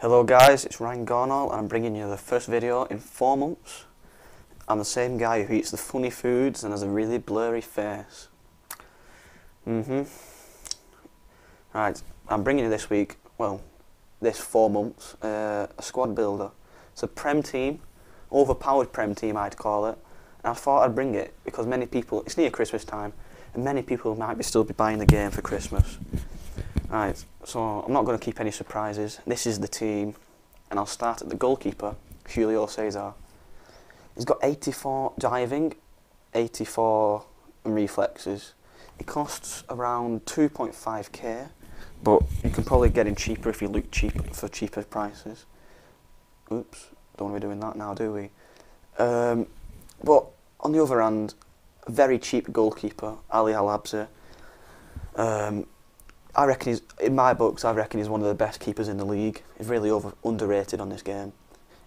Hello guys, it's RMGornall and I'm bringing you the first video in 4 months. I'm the same guy who eats the funny foods and has a really blurry face. Right, I'm bringing you this week, well, this 4 months, a squad builder. It's a Prem team, overpowered Prem team I'd call it. And I thought I'd bring it because many people, it's near Christmas time, and many people might still be buying the game for Christmas. Right, so I'm not going to keep any surprises. This is the team, and I'll start at the goalkeeper, Julio Cesar. He's got 84 diving, 84 reflexes. It costs around 2.5k, but you can probably get him cheaper if you look for cheaper prices. Oops, don't want to be doing that now, do we? But on the other hand, a very cheap goalkeeper, Ali Al-Abzi. I reckon in my books, I reckon he's one of the best keepers in the league. He's really underrated on this game.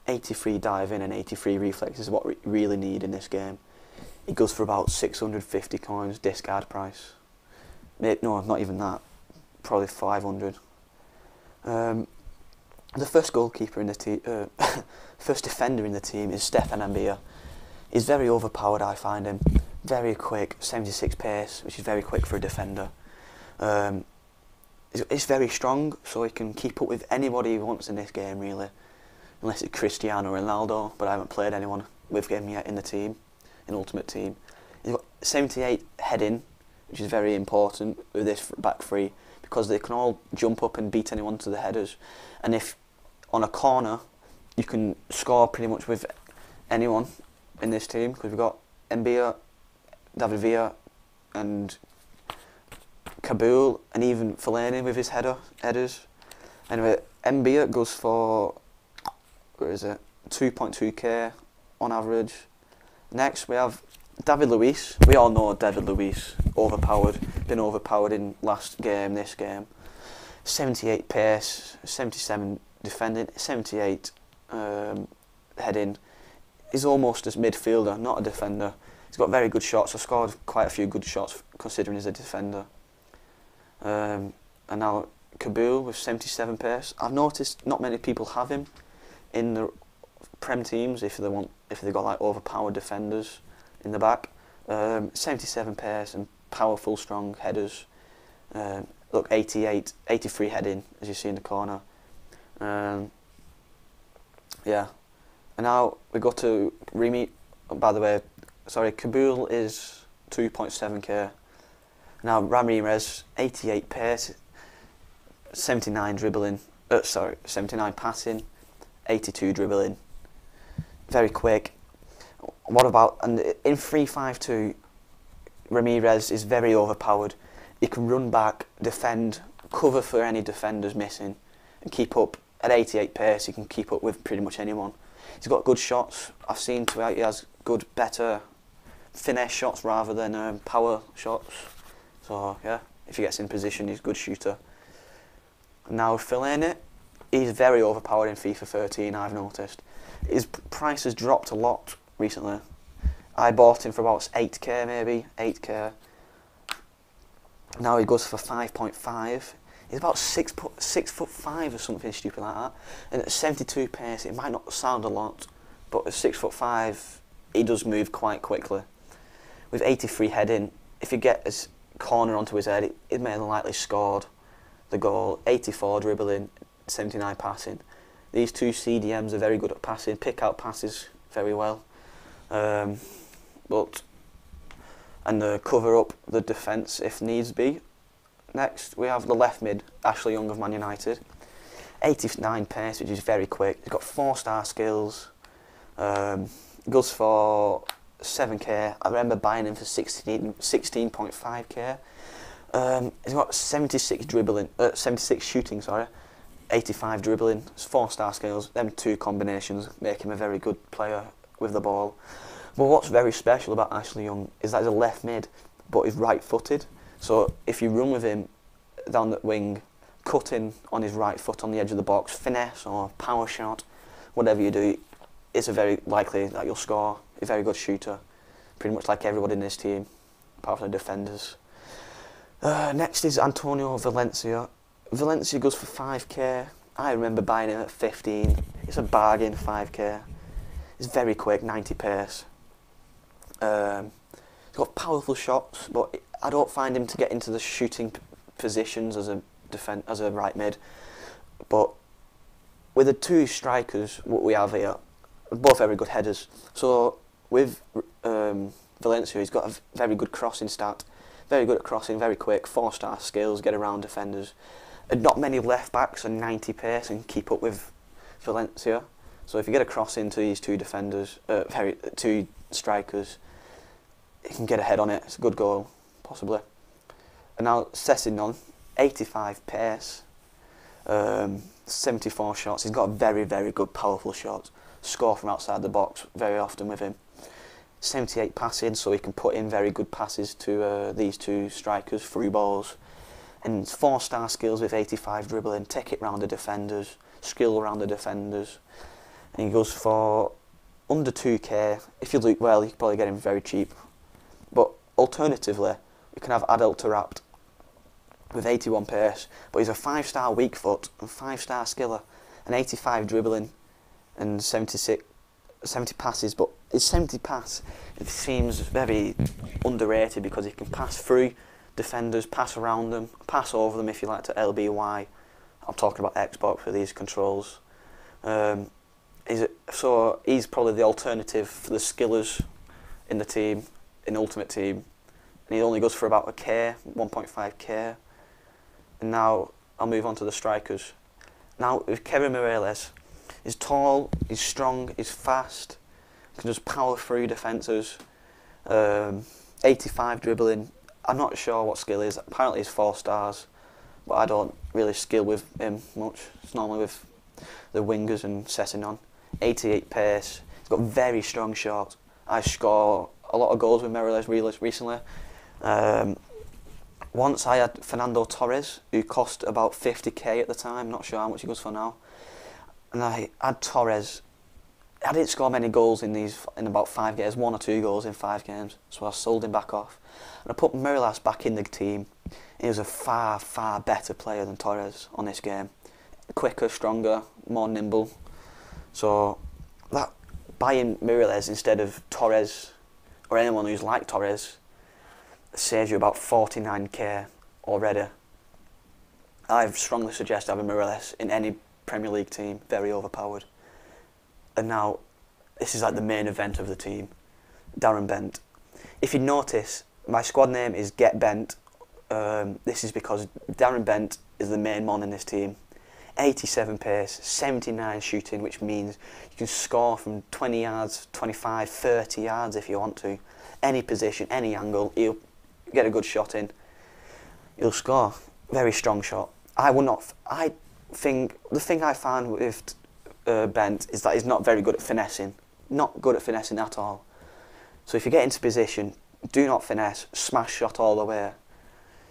83 diving and 83 reflexes is what we really need in this game. He goes for about 650 coins, discard price. No, not even that. Probably 500. The first goalkeeper in the team, first defender in the team is Stefan Ambia. He's very overpowered, I find him. Very quick, 76 pace, which is very quick for a defender. He's very strong, so he can keep up with anybody he wants in this game, really. Unless it's Cristiano Ronaldo, but I haven't played anyone with him yet in the team, in Ultimate Team. He's got 78 heading, which is very important with this back three, because they can all jump up and beat anyone to the headers. And if on a corner, you can score pretty much with anyone in this team, because we've got Mbia, David Villa, and Kabul, and even Fellaini with his headers. Anyway, Mbia goes for, where is it, 2.2k on average. Next we have David Luiz. We all know David Luiz, overpowered, been overpowered in last game, this game. 78 pace, 77 defending, 78 heading. He's almost a midfielder, not a defender. He's got very good shots. I've scored quite a few good shots considering he's a defender. And now Kabul with 77 pace. I've noticed not many people have him in the Prem teams if they've got like overpowered defenders in the back. 77 pace and powerful, strong headers. Look, 83 heading as you see in the corner. Yeah. And now we go to Remy. By the way, sorry, Kabul is 2.7k. Now Ramirez, 88 pace, 79 dribbling, 79 passing, 82 dribbling. Very quick. What about, and in 3-5-2, Ramirez is very overpowered. He can run back, defend, cover for any defenders missing, and keep up at 88 pace. He can keep up with pretty much anyone. He's got good shots. I've seen he has good, better finesse shots rather than power shots. So yeah, if he gets in position, he's a good shooter. Now Fellaini, he's very overpowered in FIFA 13, I've noticed. His price has dropped a lot recently. I bought him for about 8k maybe, 8k. Now he goes for 5.5. He's about 6'5" or something stupid like that. And at 72 pace, it might not sound a lot, but at 6'5", he does move quite quickly. With 83 heading, if you get his corner onto his head, it may have likely scored the goal. 84 dribbling, 79 passing. These two CDMs are very good at passing, pick out passes very well. And cover up the defence if needs be. Next we have the left mid, Ashley Young of Man United. 89 pace, which is very quick. He's got 4-star skills. Goes for 7k. I remember buying him for 16.5k. He's got 76 dribbling, 76 shooting, sorry, 85 dribbling. It's 4-star skills. Them two combinations make him a very good player with the ball. But what's very special about Ashley Young is that he's a left mid, but he's right-footed. So if you run with him down the wing, cutting on his right foot on the edge of the box, finesse or power shot, whatever you do, it's a very likely that you'll score. He's a very good shooter, pretty much like everybody in this team, apart from the defenders. Next is Antonio Valencia. Valencia goes for 5k. I remember buying him at 15. It's a bargain, 5k. He's very quick, 90 pace. He's got powerful shots, but I don't find him to get into the shooting positions as a right mid. But with the two strikers what we have here, both very good headers. So with Valencia, he's got a very good crossing stat, very good at crossing, very quick, 4-star skills, get around defenders. And not many left backs are 90 pace and keep up with Valencia. So if you get a cross into these two defenders, two strikers, you can get a head on it. It's a good goal, possibly. And now Sessegnon, 85 pace, 74 shots. He's got a very, very good, powerful shot. Score from outside the box very often with him. 78 passing, so he can put in very good passes to these two strikers, through balls. And 4-star skills with 85 dribbling, take it round the defenders, skill around the defenders. And he goes for under 2k. If you look well, you can probably get him very cheap. But alternatively, you can have Adel Taarabt with 81 pace, but he's a 5-star weak foot and 5-star skiller, and 85 dribbling and 70 passes. But his 70 pass, it seems very underrated because he can pass through defenders, pass around them, pass over them if you like to LBY. I'm talking about Xbox for these controls. So he's probably the alternative for the skillers in the team, in Ultimate Team. And he only goes for about 1.5k. And now I'll move on to the strikers. Now with Kevin Morales, he's tall, he's strong, he's fast, can just power through defences. 85 dribbling. I'm not sure what skill is. Apparently he's 4 stars, but I don't really skill with him much. It's normally with the wingers and Sessegnon. 88 pace. He's got very strong shots. I score a lot of goals with Morales recently. Once I had Fernando Torres, who cost about 50k at the time. Not sure how much he goes for now. And I had Torres. I didn't score many goals in about 5 games, 1 or 2 goals in 5 games. So I sold him back off. And I put Morales back in the team. He was a far, far better player than Torres on this game. Quicker, stronger, more nimble. So that buying Morales instead of Torres, or anyone who's like Torres, saves you about 49k already. I strongly suggest having Morales in any Premier League team, very overpowered. And now, this is like the main event of the team, Darren Bent. If you notice, my squad name is Get Bent. This is because Darren Bent is the main man in this team. 87 pace, 79 shooting, which means you can score from 20 yards, 25, 30 yards if you want to. Any position, any angle, he'll get a good shot in. He'll score. Very strong shot. I think the thing I found with Bent is that he's not very good at finessing. Not good at finessing at all. So if you get into position, do not finesse, smash shot all the way.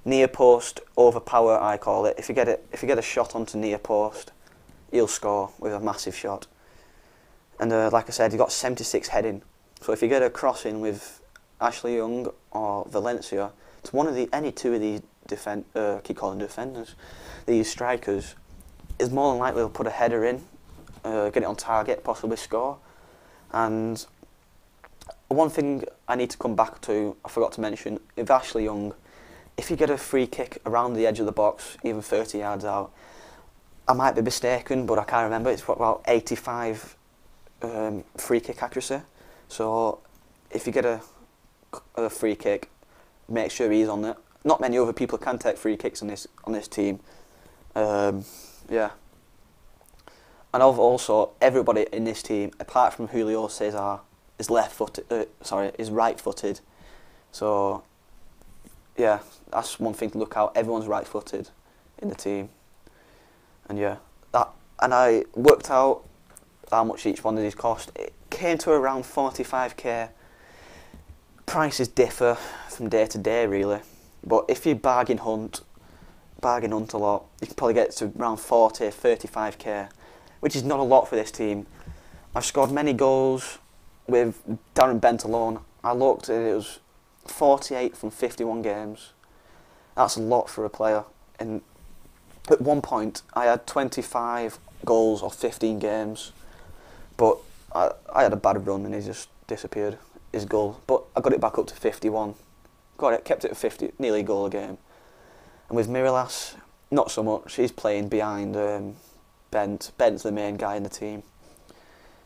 Near post, overpower I call it. If you get a shot onto near post, he'll score with a massive shot. And like I said, he got 76 heading. So if you get a cross in with Ashley Young or Valencia, it's any two of these keep calling defenders, these strikers, is more than likely to put a header in, get it on target, possibly score. And one thing I need to come back to, I forgot to mention, with Ashley Young, if you get a free kick around the edge of the box, even 30 yards out, I might be mistaken, but I can't remember, it's about 85 free kick accuracy. So if you get a free kick, make sure he's on it. Not many other people can take free kicks on this team. Yeah. And also, everybody in this team, apart from Julio Cesar, is is right-footed. So yeah, that's one thing to look out. Everyone's right-footed in the team. And yeah, and I worked out how much each one of these cost. It came to around 45k. Prices differ from day to day really, but if you bargain hunt a lot, you can probably get to around 40, 35k, which is not a lot for this team. I've scored many goals with Darren Bent alone. I looked and it was 48 from 51 games. That's a lot for a player, and At one point, I had 25 goals off 15 games, but I had a bad run and he just disappeared, his goal. But I got it back up to 51. Got it, kept it at 50, nearly a goal a game. And with Miralas, not so much. He's playing behind Bent. Bent's the main guy in the team.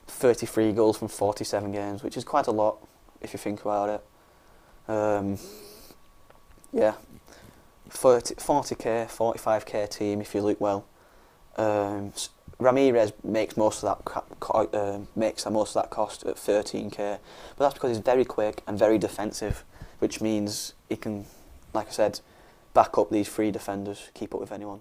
33 goals from 47 games, which is quite a lot if you think about it. Yeah, 40k, 45k team if you look well. Ramirez makes most of that cost at 13k, but that's because he's very quick and very defensive, which means he can, like I said, back up these three defenders, keep up with anyone.